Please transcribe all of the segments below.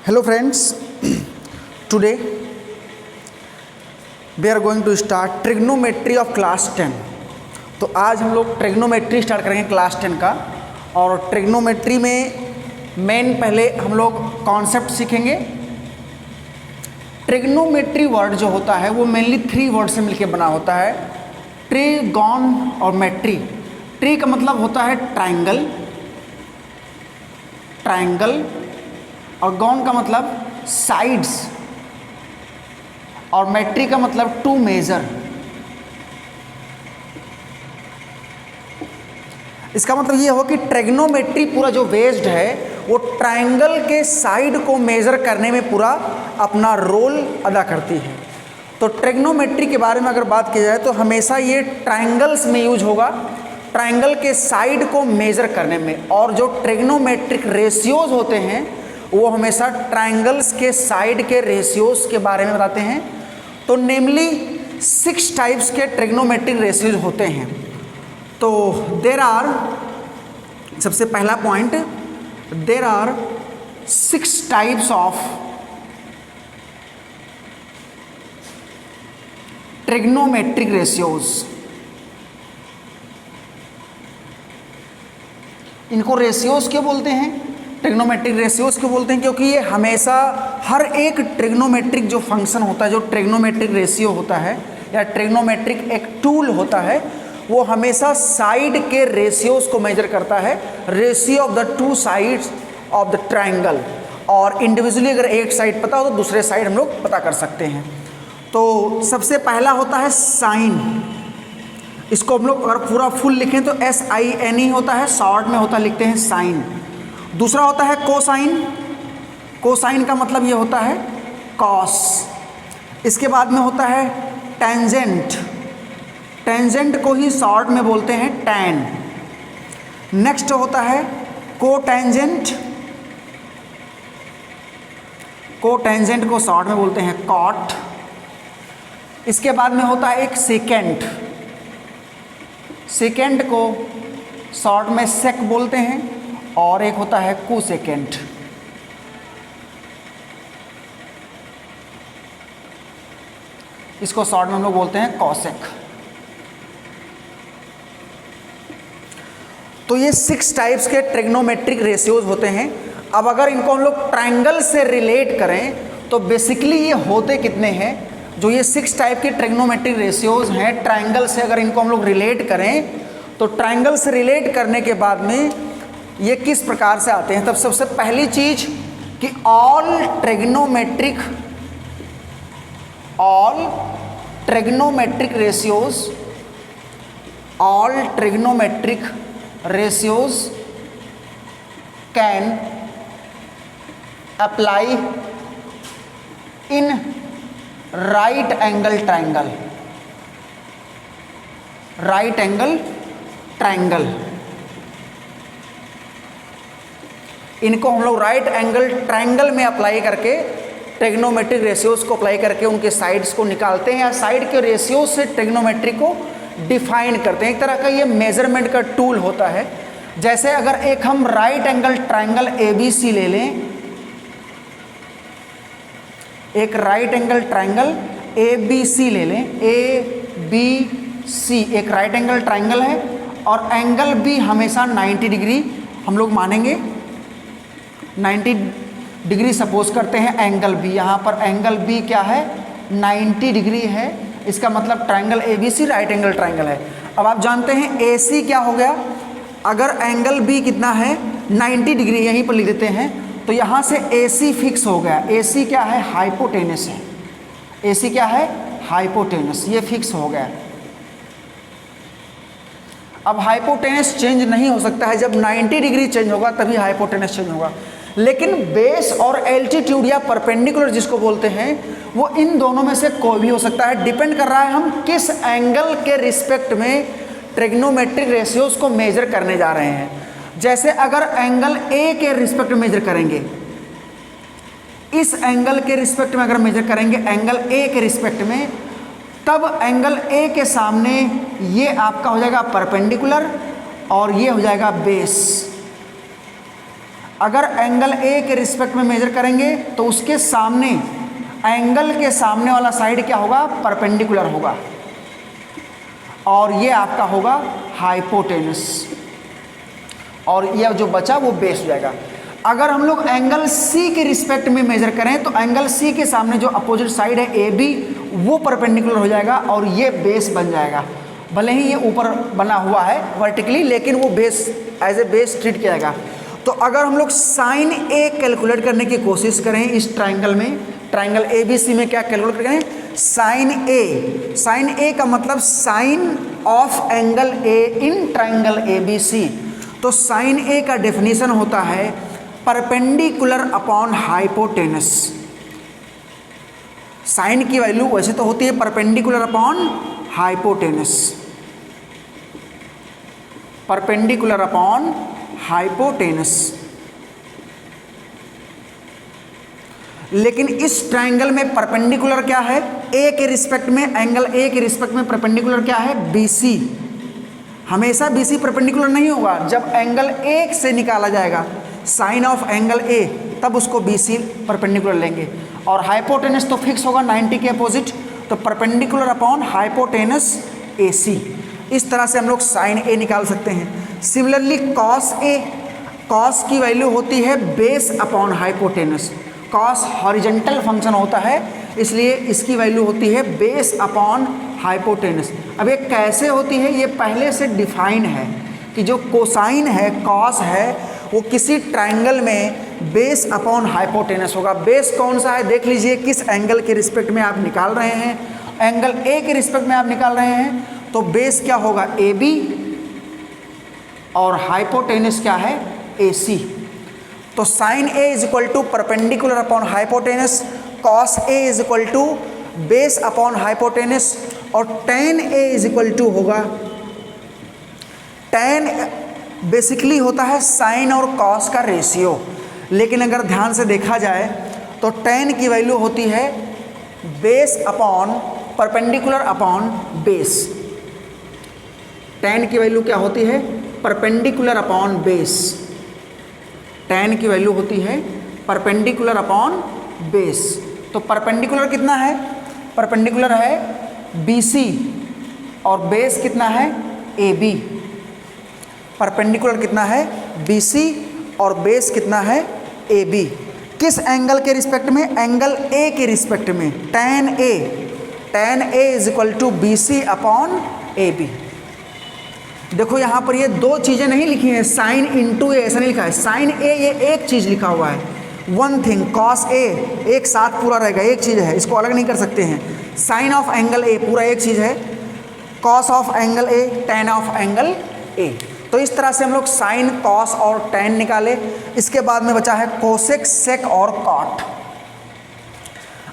Hello friends, today we are going to start trigonometry of class 10। तो आज हम लोग ट्रिग्नोमेट्री स्टार्ट करेंगे क्लास 10 का। और ट्रिग्नोमेट्री में मेन पहले हम लोग कॉन्सेप्ट सीखेंगे। ट्रिग्नोमेट्री वर्ड जो होता है वो मेनली 3 वर्ड से मिलकर बना होता है, ट्रिगॉन और मेट्री। ट्री का मतलब होता है ट्राइंगल, ट्राइंगल, और गॉन का मतलब साइड्स, और मेट्री का मतलब टू मेजर। इसका मतलब ये हो कि ट्रिग्नोमेट्री पूरा जो बेस्ड है वो ट्राइंगल के साइड को मेजर करने में पूरा अपना रोल अदा करती है। तो ट्रिग्नोमेट्री के बारे में अगर बात की जाए तो हमेशा ये ट्राइंगल्स में यूज होगा, ट्राइंगल के साइड को मेजर करने में। और जो ट्रिग्नोमेट्रिक रेशियोज होते हैं वो हमेशा ट्राइंगल्स के साइड के रेशियोज के बारे में बताते हैं। तो नेमली 6 टाइप्स के ट्रिग्नोमेट्रिक रेशियोज होते हैं। तो देर आर, सबसे पहला point, there are 6 types of trigonometric ratios. इनको रेशियोज क्यों बोलते हैं, ट्रिग्नोमेट्रिक रेशियोज क्यों बोलते हैं? क्योंकि ये हमेशा हर एक ट्रिग्नोमेट्रिक जो फंक्शन होता है, जो ट्रिग्नोमेट्रिक रेशियो होता है या ट्रिग्नोमेट्रिक एक टूल होता है, वो हमेशा साइड के रेशियोज को मेजर करता है, ratio of the 2 sides of the triangle. और इंडिविजुअली अगर एक साइड पता हो तो दूसरे साइड हम लोग पता कर सकते हैं। तो सबसे पहला होता है साइन। इसको हम लोग अगर पूरा फुल लिखें तो SINE होता है, शॉर्ट में होता लिखते हैं साइन। दूसरा होता है कोसाइन। कोसाइन का मतलब ये होता है कॉस। इसके बाद में होता है टेंजेंट। टेंजेंट को ही शॉर्ट में बोलते हैं टैन। नेक्स्ट होता है कोटेंजेंट। कोटेंजेंट को शॉर्ट में बोलते हैं कॉट। इसके बाद में होता है एक सेकेंड। सेकेंड को शॉर्ट में सेक बोलते हैं। और एक होता है कोसेकेंट। इसको शॉर्ट में हम लोग बोलते हैं कॉसेक। तो ये 6 टाइप्स के ट्रिग्नोमेट्रिक रेशियोज होते हैं। अब अगर इनको हम लोग ट्राइंगल से रिलेट करें तो बेसिकली ये होते कितने हैं? जो ये 6 टाइप के ट्रिग्नोमेट्रिक रेशियोज हैं, ट्राइंगल से अगर इनको हम लोग रिलेट करें तो ट्राइंगल से रिलेट करने के बाद में ये किस प्रकार से आते हैं। तब सबसे पहली चीज कि all trigonometric ratios can apply in right angle triangle. इनको हम लोग राइट एंगल ट्राइंगल में अप्लाई करके, ट्रिग्नोमेट्रिक रेशियोज को अप्लाई करके उनके साइड्स को निकालते हैं या साइड के रेशियोज से ट्रिग्नोमेट्री को डिफाइन करते हैं। एक तरह का ये मेजरमेंट का टूल होता है। जैसे अगर एक हम राइट एंगल ट्राइंगल ABC ले लें, एक राइट एंगल ट्राइंगल ABC ले लें, ABC एक राइट एंगल ट्राइंगल है और एंगल B हमेशा 90 डिग्री हम लोग मानेंगे। 90 डिग्री सपोज करते हैं एंगल B। यहाँ पर एंगल B क्या है? 90 डिग्री है। इसका मतलब triangle ABC right angle triangle है। अब आप जानते हैं AC क्या हो गया? अगर एंगल B कितना है? 90 डिग्री, यहीं पर लिख देते हैं। तो यहाँ से AC फिक्स हो गया। AC क्या है? हाइपोटेनस है। AC क्या है? हाइपोटेनस। ये फिक्स हो गया। अब हाइपोटेनस चेंज नहीं हो सकता है, जब 90 डिग्री चेंज होगा तभी हाइपोटेनस चेंज होगा। लेकिन बेस और एल्टीट्यूड या परपेंडिकुलर जिसको बोलते हैं, वो इन दोनों में से कोई भी हो सकता है। डिपेंड कर रहा है हम किस एंगल के रिस्पेक्ट में ट्रिग्नोमेट्रिक रेशियोज को मेजर करने जा रहे हैं। जैसे अगर एंगल A के रिस्पेक्ट में मेजर करेंगे, इस एंगल के रिस्पेक्ट में अगर मेजर करेंगे एंगल A के रिस्पेक्ट में, तब एंगल A के सामने ये आपका हो जाएगा परपेंडिकुलर और ये हो जाएगा बेस। अगर एंगल ए के रिस्पेक्ट में मेजर करेंगे तो उसके सामने, एंगल के सामने वाला साइड क्या होगा, परपेंडिकुलर होगा, और ये आपका होगा हाइपोटेनस, और ये जो बचा वो बेस हो जाएगा। अगर हम लोग एंगल सी के रिस्पेक्ट में मेजर करें तो एंगल सी के सामने जो अपोजिट साइड है ए बी, वो परपेंडिकुलर हो जाएगा और ये बेस बन जाएगा। भले ही ये ऊपर बना हुआ है वर्टिकली, लेकिन वो base as a base treat किया जाएगा। तो अगर हम लोग साइन ए कैलकुलेट करने की कोशिश करें इस ट्राइंगल में, ट्राइंगल ए बी सी में क्या कैलकुलेट करें, साइन ए, साइन ए का मतलब sine of angle A in triangle A B C. तो साइन ए का डेफिनेशन होता है परपेंडिकुलर अपॉन हाइपोटेनस। साइन की वैल्यू वैसे तो होती है perpendicular upon hypotenuse, perpendicular upon hypotenuse. लेकिन इस ट्राइंगल में परपेंडिकुलर क्या है, ए के रिस्पेक्ट में, एंगल ए के रिस्पेक्ट में परपेंडिकुलर क्या है, बीसी। हमेशा बीसी परपेंडिकुलर नहीं होगा, जब एंगल ए से निकाला जाएगा साइन ऑफ एंगल ए, तब उसको बीसी परपेंडिकुलर लेंगे, और हाइपोटेनस तो फिक्स होगा 90 के अपोजिट, तो परपेंडिकुलर अपॉन हाइपोटेनस एसी। इस तरह से हम लोग साइन ए निकाल सकते हैं। सिमिलरली कॉस ए, कॉस की वैल्यू होती है base upon hypotenuse. Cos horizontal function होता है, इसलिए इसकी वैल्यू होती है बेस अपॉन हाइपोटेनस। अब ये कैसे होती है, ये पहले से डिफाइन है कि जो कोसाइन है, कॉस है, वो किसी ट्राइंगल में बेस अपॉन हाइपोटेनस होगा। बेस कौन सा है देख लीजिए, किस एंगल के रिस्पेक्ट में आप निकाल रहे हैं, एंगल ए के रिस्पेक्ट में आप निकाल रहे हैं तो बेस क्या होगा, ए बी, और हाइपोटेनस क्या है, ए सी। तो sine A is equal to perpendicular upon hypotenuse, cos A is equal to base upon hypotenuse, और tan A is equal to होगा, टेन बेसिकली होता है साइन और कॉस का रेशियो। लेकिन अगर ध्यान से देखा जाए तो टेन की वैल्यू होती है base upon perpendicular upon base. Ten की वैल्यू क्या होती है, परपेंडिकुलर अपॉन बेस। टेन की वैल्यू होती है परपेंडिकुलर अपॉन बेस। तो परपेंडिकुलर कितना है, परपेंडिकुलर है BC, और बेस कितना है, AB। परपेंडिकुलर कितना है, BC, और बेस कितना है, AB। किस एंगल के रिस्पेक्ट में, एंगल A के रिस्पेक्ट में, tan A, tan A is equal to BC upon AB। देखो यहाँ पर ये दो चीज़ें नहीं लिखी हैं, साइन इंटू ए ऐसा नहीं लिखा है, साइन ए ये एक चीज़ लिखा हुआ है, वन थिंग, कॉस ए एक साथ पूरा रहेगा, एक चीज़ है, इसको अलग नहीं कर सकते हैं। साइन ऑफ एंगल ए पूरा एक चीज़ है, cos of angle A, ten of angle ए। तो इस तरह से हम लोग साइन, कॉस और टेन निकाले। इसके बाद में बचा है कोसेक, सेक और कॉट।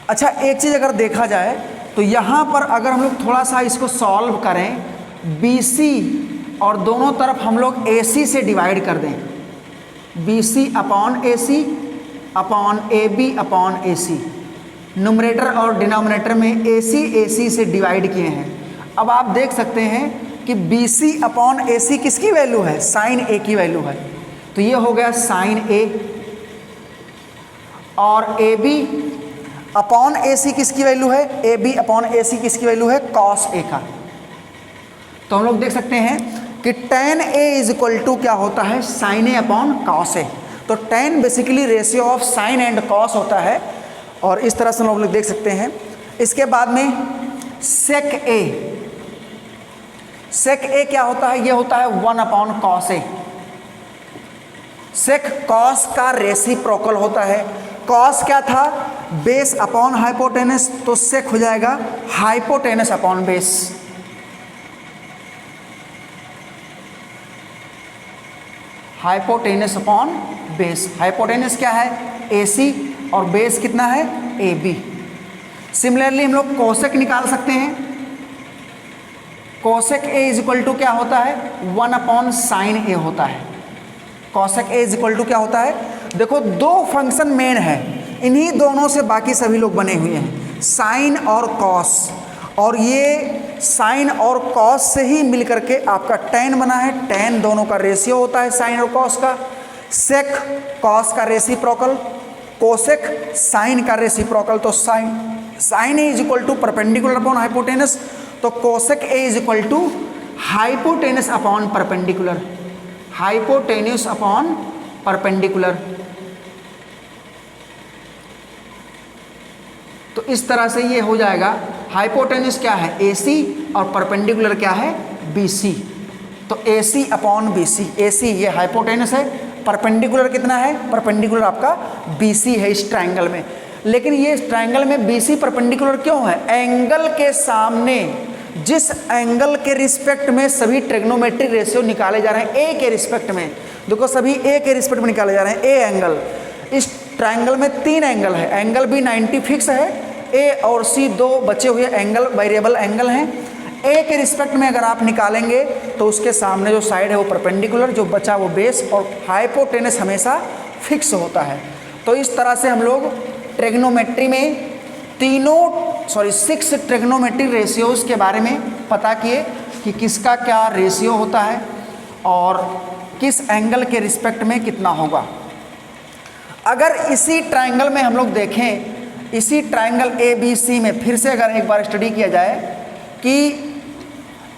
अच्छा, एक चीज़ अगर देखा जाए तो यहाँ पर अगर हम लोग थोड़ा सा इसको सॉल्व करें, BC और दोनों तरफ हम लोग AC से डिवाइड कर दें, BC upon AC upon AB upon AC। Numerator और डिनोमिनेटर में AC से डिवाइड किए हैं। अब आप देख सकते हैं कि BC अपॉन AC किसकी वैल्यू है, साइन A की वैल्यू है, तो ये हो गया साइन A, और AB अपॉन AC किसकी वैल्यू है, AB अपॉन AC किसकी वैल्यू है, कॉस A का। तो हम लोग देख सकते हैं कि tan A is equal to क्या होता है, sine A upon cos A। तो tan basically ratio of sine and cos होता है, और इस तरह से हम लोग देख सकते हैं। इसके बाद में सेक A, सेक A क्या होता है, ये होता है 1 upon cos A। Sec cos का रेसिप्रोकल होता है। कॉस क्या था, बेस अपॉन हाइपोटेनस, तो सेक हो जाएगा hypotenuse upon base. Hypotenuse upon base. Hypotenuse क्या है, AC, और बेस कितना है, AB। सिमिलरली हम लोग कोसेक निकाल सकते हैं। Cosec A is equal to क्या होता है, 1 अपॉन साइन A होता है। Cosec A is equal to क्या होता है, देखो दो फंक्शन मेन है, इन्हीं दोनों से बाकी सभी लोग बने हुए हैं, साइन और कॉस, और ये साइन और कॉस से ही मिल करके आपका tan बना है। tan दोनों का रेशियो होता है साइन और कॉस का। सेक कॉस का रेसिप्रोकल, कोसेक साइन का रेसिप्रोकल। तो sine A is equal to perpendicular upon hypotenuse, तो cosec A is equal to hypotenuse upon perpendicular, hypotenuse upon perpendicular. तो इस तरह से ये हो जाएगा। हाइपोटेन्यूस क्या है AC और परपेंडिकुलर क्या है BC। तो AC अपॉन BC, AC ये हाइपोटेनस है, परपेंडिकुलर कितना है, परपेंडिकुलर आपका BC है इस ट्रायंगल में। लेकिन ये इस ट्रायंगल में BC परपेंडिकुलर क्यों है? एंगल के सामने जिस एंगल के रिस्पेक्ट में सभी ट्रिग्नोमेट्रिक रेशियो निकाले जा रहे हैं, A के रिस्पेक्ट में, देखो सभी A के रिस्पेक्ट में निकाले जा रहे हैं। A एंगल, इस ट्रायंगल में 3 एंगल है, एंगल भी 90 फिक्स है, A और C दो बचे हुए एंगल वेरिएबल एंगल हैं। A के रिस्पेक्ट में अगर आप निकालेंगे तो उसके सामने जो साइड है वो परपेंडिकुलर, जो बचा वो बेस, और हाइपोटेनस हमेशा फिक्स होता है। तो इस तरह से हम लोग ट्रिग्नोमेट्री में 6 ट्रिग्नोमेट्रिक रेशियोज़ के बारे में पता किए कि किसका क्या रेशियो होता है और किस एंगल के रिस्पेक्ट में कितना होगा। अगर इसी ट्रायंगल में हम लोग देखें, इसी ट्रायंगल ABC में फिर से अगर एक बार स्टडी किया जाए कि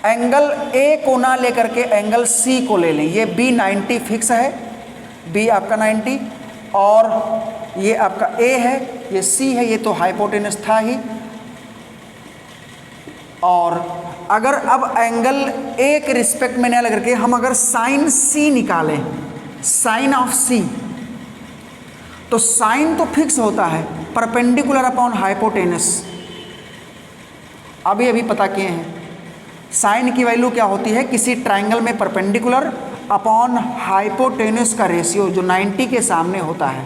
एंगल A को ना लेकर के एंगल C को ले लें, ये B 90 फिक्स है, B आपका 90 और ये आपका A है, ये C है, ये तो हाइपोटेनस था ही। और अगर अब एंगल A के रिस्पेक्ट में ना लेकर के हम अगर साइन C निकालें, साइन ऑफ C, तो साइन तो फिक्स होता है, परपेंडिकुलर अपॉन हाइपोटेनस अभी पता किए हैं। साइन की वैल्यू क्या होती है? किसी ट्रायंगल में परपेंडिकुलर अपॉन हाइपोटेनस का रेशियो जो 90 के सामने होता है,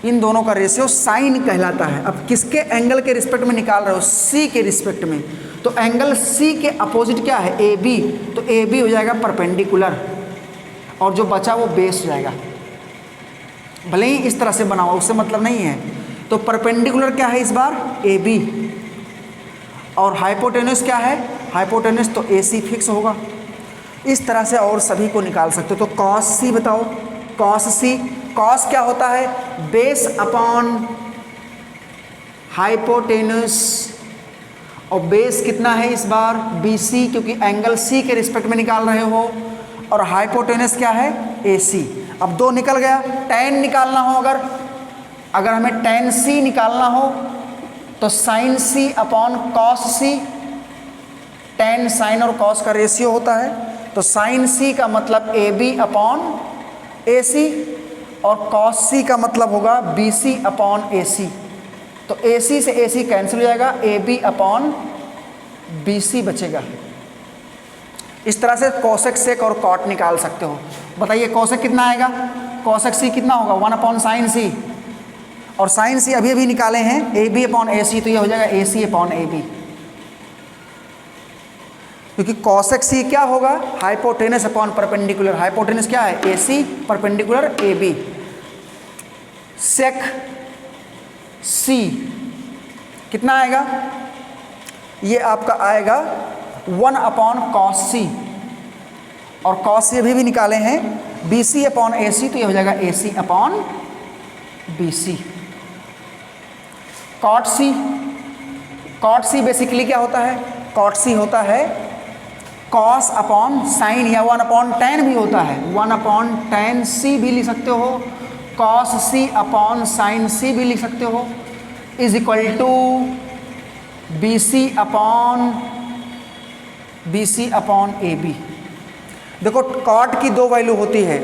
इन दोनों का रेशियो साइन कहलाता है। अब किसके एंगल के रिस्पेक्ट में निकाल रहे हो? C के रिस्पेक्ट में। तो एंगल C के अपोजिट क्या है? AB, तो AB हो जाएगा परपेंडिकुलर और जो बचा वो बेस हो जाएगा। भले ही इस तरह से बना हुआ, उससे मतलब नहीं है। तो परपेंडिकुलर क्या है इस बार? AB, और हाइपोटेनस क्या है? हाइपोटेनस तो AC फिक्स होगा। इस तरह से और सभी को निकाल सकते हो। तो cos C बताओ, cos C, cos क्या होता है? बेस अपॉन हाइपोटेनस, और बेस कितना है इस बार? BC, क्योंकि एंगल C के रिस्पेक्ट में निकाल रहे हो, और हाइपोटेनस क्या है? AC। अब 2 निकल गया। tan निकालना हो, अगर हमें tan C निकालना हो तो sin C upon cos C, tan sine और cos का रेशियो होता है, तो sin C का मतलब AB अपॉन AC और cos C का मतलब होगा BC अपॉन AC। तो AC से AC कैंसिल हो जाएगा, AB अपॉन BC बचेगा। इस तरह से कोसेक सेक और कॉट निकाल सकते हो। बताइए कोसेक कितना आएगा? कोसेक C कितना होगा? 1 अपॉन साइन C, और साइन C अभी निकाले हैं AB अपॉन AC, तो ये हो जाएगा AC अपॉन AB, क्योंकि कोसेक C क्या होगा? Hypotenuse upon perpendicular. हाइपोटेनस क्या है? AC, perpendicular AB। सेक C कितना आएगा? ये आपका आएगा 1 अपॉन कॉस C, और कॉस C अभी भी निकाले हैं BC अपॉन AC, तो ये हो जाएगा AC upon BC। Cot C basically क्या होता है? कॉट C होता है कॉस अपॉन साइन, या 1 अपॉन tan भी होता है, 1 अपॉन tan C भी लिख सकते हो, cos C upon sine C भी लिख सकते हो, is equal to BC upon AB। देखो कॉट की 2 वैल्यू होती है,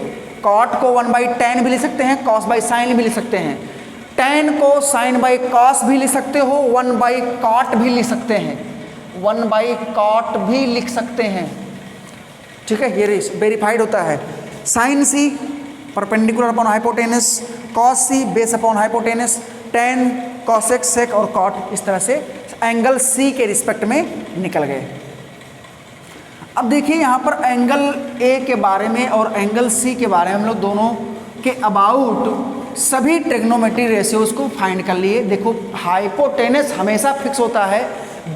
कॉट को 1/tan भी लिख सकते हैं, कॉस बाई साइन भी लिख सकते हैं, tan को साइन बाई कॉस भी लिख सकते हो, 1/cot भी लिख सकते हैं, 1/cot भी लिख सकते हैं। ठीक है, ये वेरीफाइड होता है। Sine C perpendicular upon hypotenuse, cos C base upon hypotenuse, tan cosec sec और कॉट इस तरह से एंगल C के रिस्पेक्ट में निकल गए। अब देखिए यहाँ पर एंगल A के बारे में और एंगल C के बारे में हम लोग दोनों के अबाउट सभी ट्रिग्नोमेट्रिक रेशियोज़ को फाइंड कर लिए। देखो हाइपोटेनस हमेशा फिक्स होता है,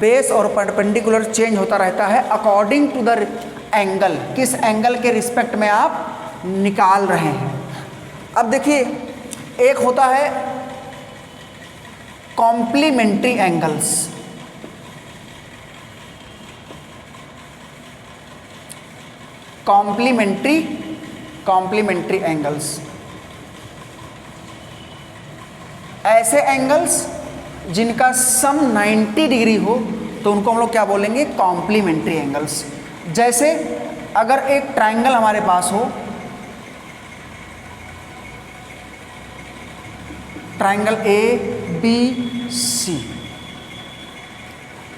बेस और परपेंडिकुलर चेंज होता रहता है अकॉर्डिंग टू द एंगल। किस एंगल के रिस्पेक्ट में आप निकाल रहे हैं। अब देखिए, एक होता है कॉम्प्लीमेंट्री एंगल्स, कॉम्प्लीमेंट्री एंगल्स, ऐसे एंगल्स जिनका सम 90 डिग्री हो तो उनको हम लोग क्या बोलेंगे, कॉम्प्लीमेंट्री एंगल्स। जैसे अगर एक ट्रायंगल हमारे पास हो, ट्रायंगल ए बी सी।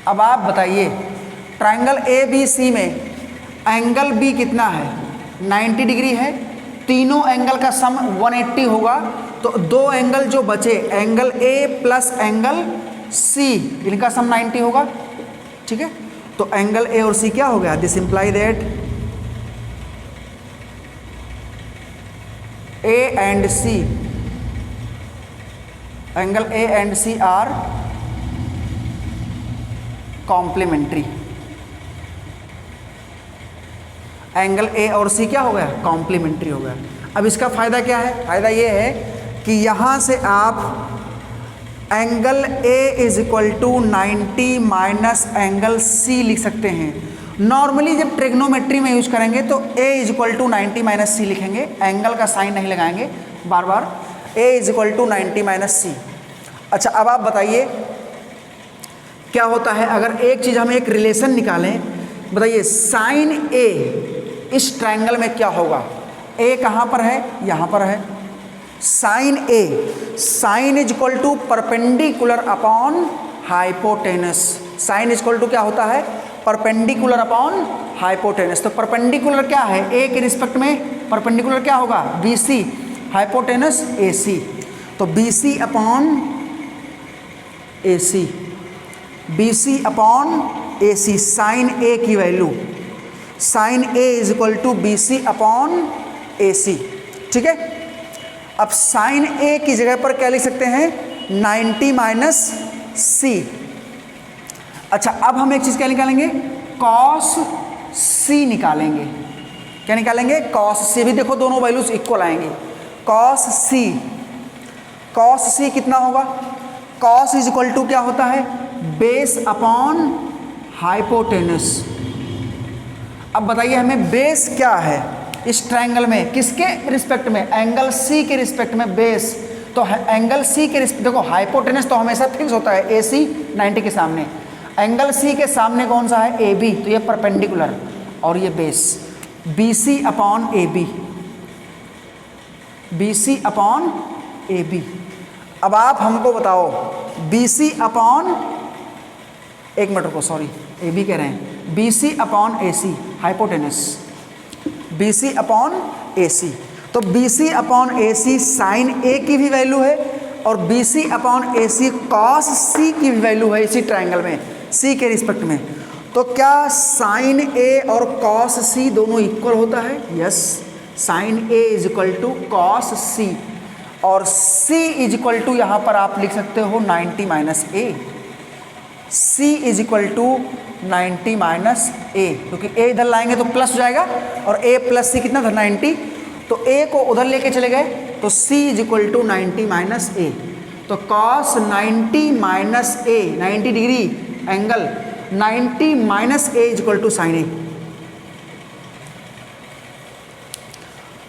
अब आप बताइए, ट्रायंगल ए बी सी में एंगल बी कितना है, 90 डिग्री है, तीनों एंगल का सम 180 होगा, तो दो एंगल जो बचे, angle A plus angle C, इनका सम 90 होगा। ठीक है, तो एंगल ए और सी क्या हो गया, this imply that A and C, angle A and C are complementary. Angle A और सी क्या हो गया, कॉम्प्लीमेंट्री हो गया। अब इसका फ़ायदा क्या है, फ़ायदा ये है कि यहाँ से आप angle A is equal to 90 minus angle C लिख सकते हैं। नॉर्मली जब ट्रिग्नोमेट्री में यूज करेंगे तो ए इज इक्वल टू 90 माइनस सी लिखेंगे, एंगल का साइन नहीं लगाएंगे बार बार, ए इज इक्वल टू 90 माइनस सी। अच्छा, अब आप बताइए क्या होता है अगर एक चीज़ हम एक रिलेशन निकालें, बताइए साइन ए इस ट्रायंगल में क्या होगा, ए कहाँ पर है, यहाँ पर है, sine A, sine is equal to perpendicular upon hypotenuse, sine is equal to क्या होता है, परपेंडिकुलर अपॉन हाइपोटेनस। तो परपेंडिकुलर क्या है, ए के रिस्पेक्ट में परपेंडिकुलर क्या होगा, B C, hypotenuse A C, तो B C upon A C, B C upon A C, sine A की value, sine A is equal to B C upon A C. ठीक है, अब साइन ए की जगह पर क्या लिख सकते हैं, 90 माइनस सी। अच्छा, अब हम एक चीज़ क्या निकालेंगे, कॉस सी निकालेंगे। क्या निकालेंगे, कॉस सी। भी देखो दोनों वैल्यूज इक्वल आएंगे, कॉस सी, कॉस सी कितना होगा, कॉस इज इक्वल टू क्या होता है, बेस अपॉन हाइपोटेनस। अब बताइए हमें बेस क्या है इस ट्रायंगल में, किसके रिस्पेक्ट में, एंगल सी के रिस्पेक्ट में बेस। तो एंगल सी के रिस्पेक्ट, देखो हाइपोटेनस तो हमेशा फिक्स होता है, ए सी 90 के सामने, एंगल सी के सामने कौन सा है, ए बी, तो ये परपेंडिकुलर और ये base, B C upon A B, B C upon A B. अब आप हमको बताओ बी सी अपॉन, एक मिनट को, सॉरी ए बी कह रहे हैं, B C upon A C hypotenuse, B C upon A C. तो B C upon A C sine A की भी वैल्यू है और B C upon A C cos C की भी वैल्यू है इसी ट्रायंगल में, सी के रिस्पेक्ट में। तो क्या साइन ए और कॉस सी दोनों इक्वल होता है, yes, sine A is equal to cos C, और सी इज इक्वल टू यहाँ पर आप लिख सकते हो 90 minus A, C is equal to 90 minus A, क्योंकि ए इधर लाएंगे तो प्लस हो जाएगा और ए प्लस सी कितना था 90, तो ए को उधर लेके चले गए तो C is equal to 90 minus A. तो cos 90 minus A, 90 degree angle, 90 minus A is equal to sine A,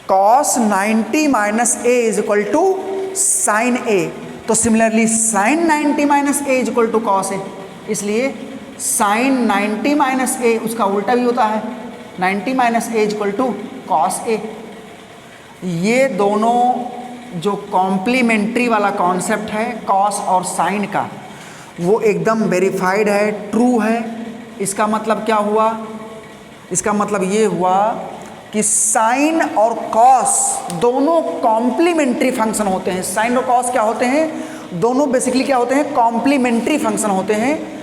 cos 90 minus A is equal to sine A. तो similarly sine 90 minus A is equal to cos A, इसलिए sine 90 minus ए उसका उल्टा भी होता है, 90 minus A is equal to cos A. ये दोनों जो कॉम्प्लीमेंट्री वाला कॉन्सेप्ट है कॉस और साइन का, वो एकदम वेरीफाइड है, ट्रू है। इसका मतलब क्या हुआ, इसका मतलब ये हुआ कि साइन और कॉस दोनों कॉम्प्लीमेंट्री फंक्शन होते हैं। साइन और कॉस क्या होते हैं, दोनों बेसिकली क्या होते हैं, कॉम्प्लीमेंट्री फंक्शन होते हैं,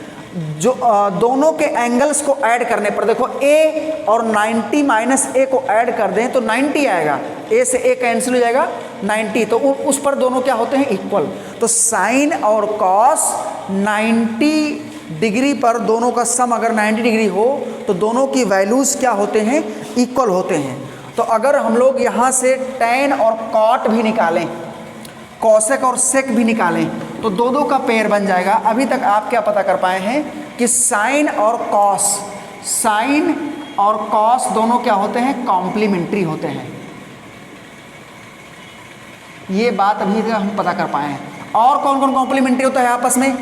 जो दोनों के एंगल्स को ऐड करने पर, देखो a और 90 माइनस ए को ऐड कर दें तो 90 आएगा, a से a कैंसिल हो जाएगा 90, तो उस पर दोनों क्या होते हैं, इक्वल। तो साइन और कॉस 90 डिग्री पर दोनों का सम अगर 90 डिग्री हो तो दोनों की वैल्यूज़ क्या होते हैं, इक्वल होते हैं। तो अगर हम लोग यहाँ से tan और cot भी निकालें, cosec और sec भी निकालें, तो दो दो का पेयर बन जाएगा। अभी तक आप क्या पता कर पाए हैं कि साइन और कॉस दोनों क्या होते हैं, कॉम्प्लीमेंट्री होते हैं। ये बात अभी तक हम पता कर पाए हैं। और कौन कौन कॉम्प्लीमेंट्री होता है आपस में,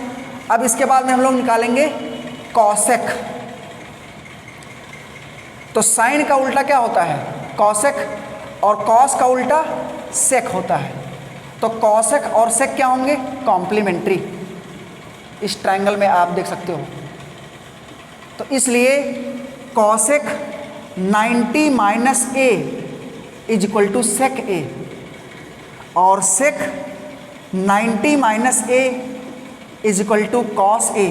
अब इसके बाद में हम लोग निकालेंगे कॉसेक। तो साइन का उल्टा क्या होता है, कॉसेक, और कॉस का उल्टा सेक होता है। तो कॉसेक और सेक क्या होंगे, कॉम्प्लीमेंट्री। इस ट्रायंगल में आप देख सकते हो। तो इसलिए cosec 90 minus A is equal to sec A, और sec 90 minus A is equal to cos A,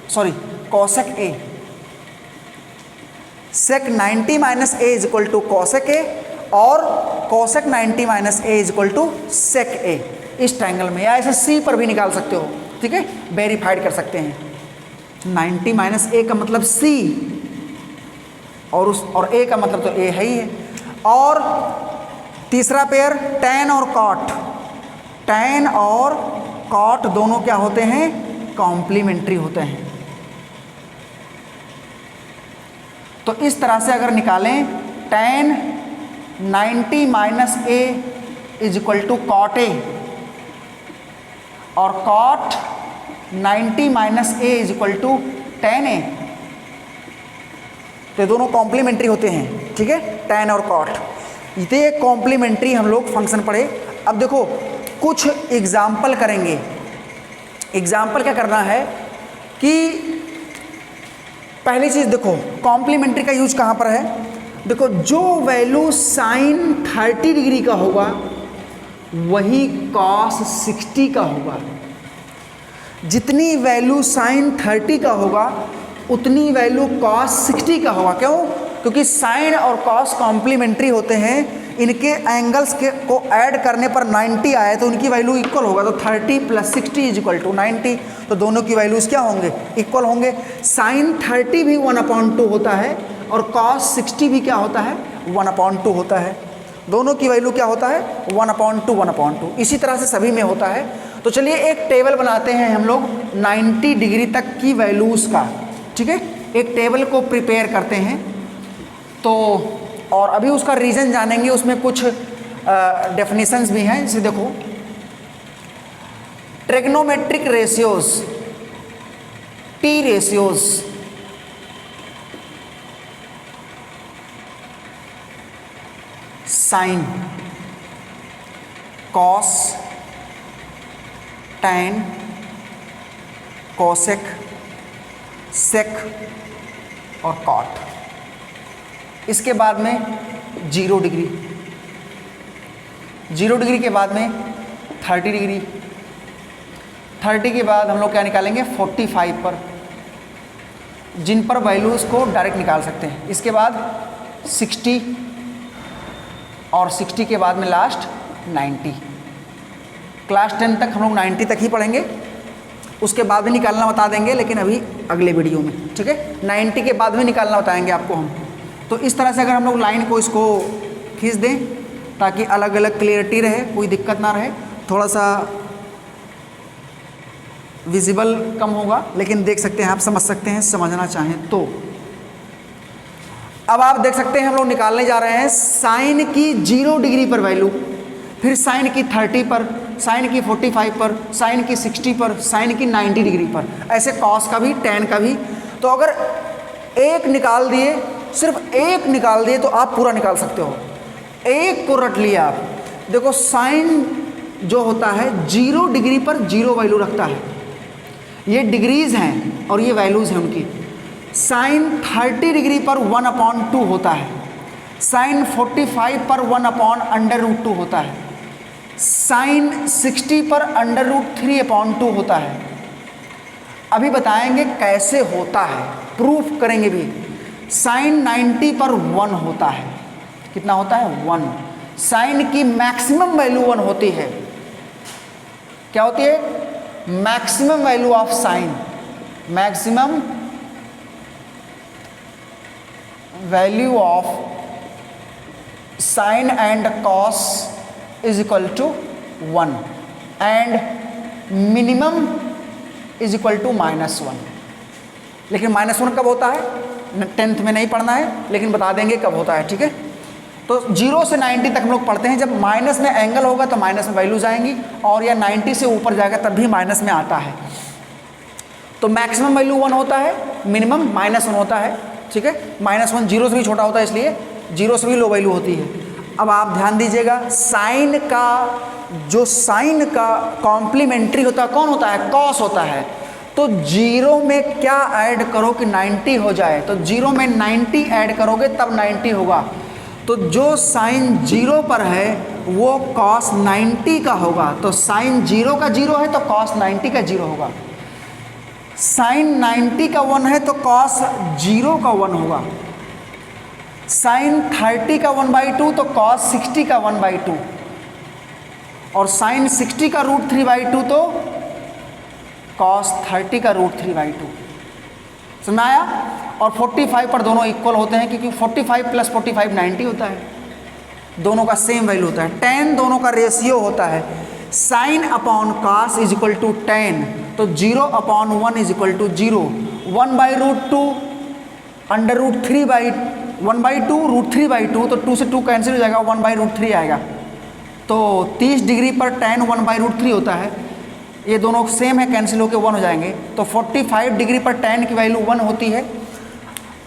sorry cosec A. Sec 90 minus A is equal to cosec A, और cosec 90 minus A is equal to sec A. इस triangle में, या ऐसे सी पर भी निकाल सकते हो, ठीक है, वेरीफाइड कर सकते हैं। 90 माइनस ए का मतलब सी, और ए का मतलब तो ए है ही है। और तीसरा पेयर tan और cot, tan और cot दोनों क्या होते हैं, कॉम्प्लीमेंट्री होते हैं। तो इस तरह से अगर निकालें, tan 90 minus A is equal to cot A, और cot 90 minus A is equal to tan A, तो दोनों कॉम्प्लीमेंट्री होते हैं, ठीक है, tan और cot। ये कॉम्प्लीमेंट्री हम लोग फंक्शन पढ़े। अब देखो कुछ एग्जाम्पल करेंगे। एग्जाम्पल क्या करना है कि पहली चीज़ देखो, कॉम्प्लीमेंट्री का यूज कहाँ पर है। देखो, जो वैल्यू साइन 30 डिग्री का होगा वही कॉस 60 का होगा। जितनी वैल्यू साइन 30 का होगा उतनी वैल्यू कॉस 60 का होगा। क्यों? क्योंकि साइन और कॉस कॉम्प्लीमेंट्री होते हैं। इनके एंगल्स के को ऐड करने पर 90 आए तो उनकी वैल्यू इक्वल होगा। तो 30 प्लस 60 इज इक्वल टू 90। तो दोनों की वैल्यूज़ क्या होंगे, इक्वल होंगे। साइन 30 भी 1/2 होता है और कॉस 60 भी क्या होता है, 1/2 होता है। दोनों की वैल्यू क्या होता है, 1/2 1/2। इसी तरह से सभी में होता है। तो चलिए एक टेबल बनाते हैं हम लोग 90 डिग्री तक की वैल्यूज़ का, ठीक है। एक टेबल को प्रिपेयर करते हैं तो, और अभी उसका रीज़न जानेंगे। उसमें कुछ डेफिनेशंस भी हैं। जैसे देखो, trigonometric ratios, T ratios, sine, cos, tan, cosec, sec और कॉट। इसके बाद में 0 डिग्री, 0 डिग्री के बाद में 30 डिग्री, 30 के बाद हम लोग क्या निकालेंगे 45 पर, जिन पर वैल्यूज़ को डायरेक्ट निकाल सकते हैं। इसके बाद 60 और 60 के बाद में लास्ट 90। क्लास 10 तक हम लोग 90 तक ही पढ़ेंगे, उसके बाद भी निकालना बता देंगे, लेकिन अभी अगले वीडियो में, ठीक है। 90 के बाद भी निकालना बताएंगे आपको हम। तो इस तरह से अगर हम लोग लाइन को इसको खींच दें ताकि अलग अलग क्लियरिटी रहे, कोई दिक्कत ना रहे। थोड़ा सा विजिबल कम होगा, लेकिन देख सकते हैं आप, समझ सकते हैं समझना चाहें तो। अब आप देख सकते हैं हम लोग निकालने जा रहे हैं साइन की 0 डिग्री पर वैल्यू, फिर साइन की 30 पर, साइन की 45 पर, साइन की 60 पर, साइन की 90 डिग्री पर, ऐसे कॉस का भी, टैन का भी। तो अगर एक निकाल दिए, सिर्फ एक निकाल दिए तो आप पूरा निकाल सकते हो। एक को रट लिया आप। देखो, साइन जो होता है 0 डिग्री पर 0 वैल्यू रखता है। ये डिग्रीज हैं और ये वैल्यूज़ हैं उनकी। साइन 30 डिग्री पर 1/2 होता है, साइन 45 पर 1/√2 होता है, साइन 60 पर √3/2 होता है। अभी बताएंगे कैसे होता है, प्रूफ करेंगे भी। साइन 90 पर 1 होता है, कितना होता है 1। साइन की मैक्सिमम वैल्यू 1 होती है। क्या होती है, maximum value of sine, maximum value of sine and cos is equal to 1 and minimum is equal to -1। लेकिन -1 कब होता है, 10th में नहीं पढ़ना है, लेकिन बता देंगे कब होता है, ठीक है। तो 0 से 90 तक हम लोग पढ़ते हैं, जब माइनस में एंगल होगा तो माइनस में वैल्यूज आएंगी, और या 90 से ऊपर जाएगा तब भी माइनस में आता है। तो मैक्सिमम वैल्यू 1 होता है, मिनिमम -1 होता है, ठीक है। -1 0 से भी छोटा होता है, इसलिए 0 से भी लो वैल्यू होती है। अब आप ध्यान दीजिएगा, साइन का कॉम्प्लीमेंट्री होता है कौन होता है, कॉस होता है। तो 0 में क्या ऐड करो कि 90 हो जाए, तो 0 में 90 ऐड करोगे तब 90 होगा। तो जो साइन 0 पर है वो कॉस 90 का होगा। तो साइन 0 का 0 है तो कॉस 90 का 0 होगा। साइन 90 का 1 है तो कॉस 0 का 1 होगा। साइन 30 का 1/2 तो कॉस 60 का 1/2, और साइन 60 का √3/2 तो कॉस 30 का √3/2। समझ आया। और 45 पर दोनों इक्वल होते हैं, क्योंकि 45 + 45 90 होता है, दोनों का सेम वैल्यू होता है। tan दोनों का रेशियो होता है, sine upon cos is equal to tan, तो 0/1 इज इक्वल टू 0, 1/√2 √3/2, तो 2 से 2 कैंसिल हो जाएगा, 1/√3 आएगा। तो 30 डिग्री पर tan 1/√3 होता है, ये दोनों सेम है, कैंसिल होकर 1 हो जाएंगे। तो 45 डिग्री पर tan की वैल्यू 1 होती है,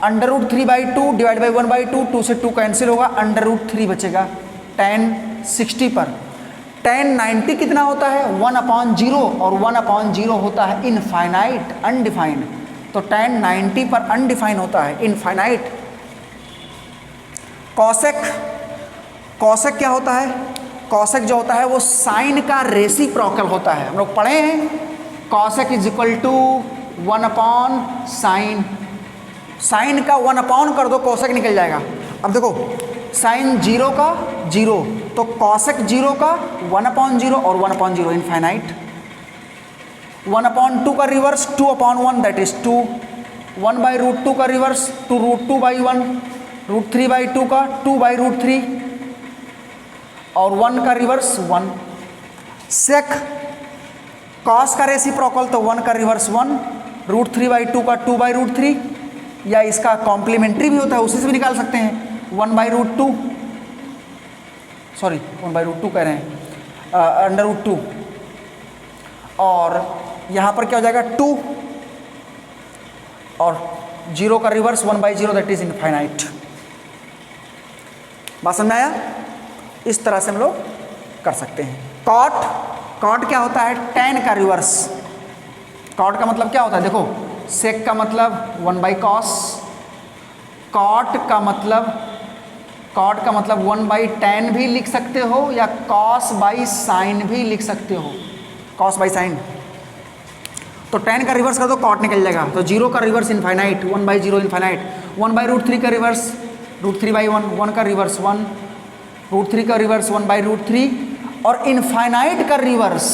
√3/2 डिवाइड बाई 1/2, 2 से 2 कैंसिल होगा, √3 बचेगा। tan 60 पर tan 90 कितना होता है, 1/0, और 1/0 होता है इनफाइनाइट, अनडिफाइंड। तो tan 90 पर अनडिफाइंड होता है, इनफाइनाइट। कॉसेक क्या होता है, कॉसेक जो होता है वो साइन का रेसिप्रोकल होता है। हम लोग पढ़े हैं, cosec is equal to 1/sin, sine का 1 कर दो, कॉसेक निकल जाएगा। अब देखो, साइन 0 का 0, तो कॉसेक 0 का 1/0 और 1/0 इनफाइनाइट। 1/2 का रिवर्स 2/1 दैट इज 2, 1/√2 का रिवर्स 2√2/1, √3/2 का 2/√3, और 1 का रिवर्स 1। सेक कॉस का रेसिप्रोकल तो 1 का रिवर्स 1, √3/2 का 2/√3, या इसका कॉम्प्लीमेंट्री भी होता है, उसी से भी निकाल सकते हैं, 1/√2, सॉरी 1/√2 कह रहे हैं, √2, और यहाँ पर क्या हो जाएगा 2, और 0 का रिवर्स 1/0 दैट इज इनफाइनाइट। बात समझ में आया। इस तरह से हम लोग कर सकते हैं। कॉट क्या होता है, tan का रिवर्स। कॉट का मतलब क्या होता है, देखो, सेक का मतलब 1/cos, कॉट का मतलब 1/tan भी लिख सकते हो, या cos/sin भी लिख सकते हो, cos/sin। तो tan का रिवर्स कर दो, कॉट निकल जाएगा। तो 0 का रिवर्स इनफाइनाइट, 1/0 इनफाइनाइट, 1/√3 का रिवर्स √3/1, 1 का रिवर्स 1, √3 का रिवर्स 1/√3, और इनफाइनाइट का रिवर्स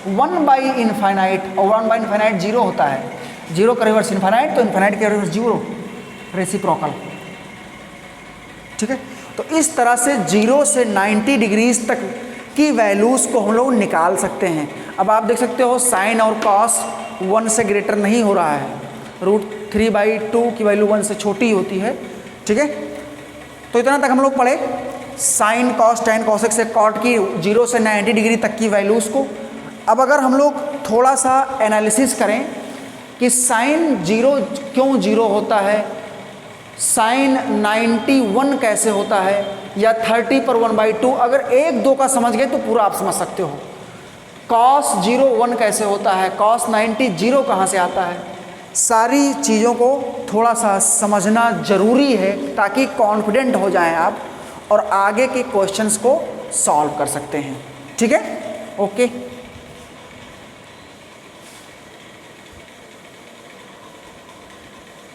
1/∞, और 1/∞ 0 होता है। 0 का रिवर्स इनफाइनाइट, तो इनफाइनाइट का रिवर्स 0, रेसिप्रोकल, ठीक है। तो इस तरह से 0 से 90 डिग्रीज तक की वैल्यूज़ को हम लोग निकाल सकते हैं। अब आप देख सकते हो साइन और कॉस 1 से ग्रेटर नहीं हो रहा है, √3/2 की वैल्यू 1 से छोटी होती है, ठीक है। तो इतना तक हम लोग पढ़े, साइन कॉस tan कॉसेक से कॉट की 0 से 90 डिग्री तक की वैल्यूज़ को। अब अगर हम लोग थोड़ा सा एनालिसिस करें कि साइन 0 क्यों 0 होता है, साइन 91 कैसे होता है, या 30 पर 1/2, अगर 1-2 का समझ गए तो पूरा आप समझ सकते हो। कॉस 0 1 कैसे होता है, कॉस 90 0 कहाँ से आता है, सारी चीज़ों को थोड़ा सा समझना ज़रूरी है, ताकि कॉन्फिडेंट हो जाएं आप और आगे के क्वेश्चंस को सॉल्व कर सकते हैं, ठीक है। ओके।